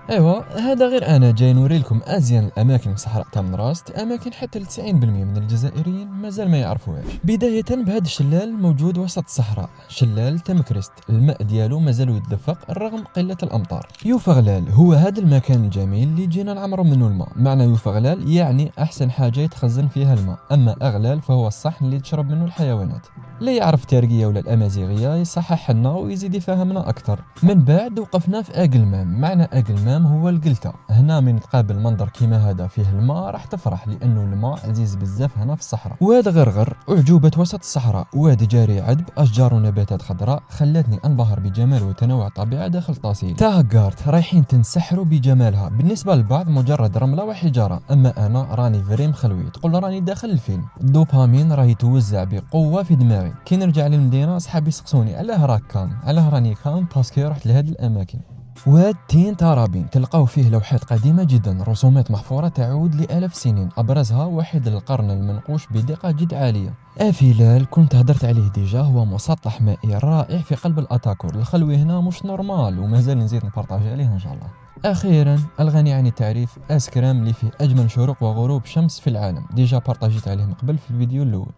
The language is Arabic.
ايوا هذا غير انا جاي نوري لكم ازين الاماكن في صحراء تامن راست، اماكن حتى ل 90% من الجزائريين مازال ما يعرفوهاش. بدايه بهذا الشلال موجود وسط الصحراء، شلال تمكريست، الماء ديالو مازال يتدفق رغم قله الامطار. يوفغلال هو هذا المكان الجميل اللي جينا نعمروا منه الماء. معنى يوفغلال يعني احسن حاجه يتخزن فيها الماء، اما اغلال فهو الصحن اللي تشرب منه الحيوانات. اللي يعرف الترقيه ولا الامازيغيه يصحح لنا ويزيد يفهمنا اكثر. من بعد وقفنا في اقلمام. معنى اقلمام هو القلته. هنا من تقابل منظر كيما هذا فيه الماء راح تفرح، لانه الماء عزيز بزاف هنا في الصحراء. وهذا غرغر اعجوبه وسط الصحراء، وادي جاري عذب، اشجار ونباتات خضراء خلتني انبهر بجمال وتنوع الطبيعه داخل طاسيل. تاهكارت رايحين تنسحروا بجمالها. بالنسبه للبعض مجرد رمله وحجاره، اما انا راني فريم خلوي، تقول راني داخل الفيلم. الدوبامين راه يتوزع بقوه في دماغي. كي نرجع للمدينه صحابي يسقسوني علاه راك كام، علاه راني كام، باسكو رحت لهاد الاماكن. واد تين ترابين تلقاو فيه لوحات قديمة جدا، رسومات محفورة تعود لآلاف سنين، أبرزها واحد القرن المنقوش بدقة جد عالية. أفيلال كنت هدرت عليه ديجا، هو مسطح مائي رائع في قلب الأتاكور. الخلوي هنا مش نورمال ومازال نزيد نبارطاجي عليه إن شاء الله. أخيرا الغني عن التعريف، أسكرام اللي فيه أجمل شروق وغروب شمس في العالم، ديجا بارطاجيت عليه من قبل في الفيديو الأول.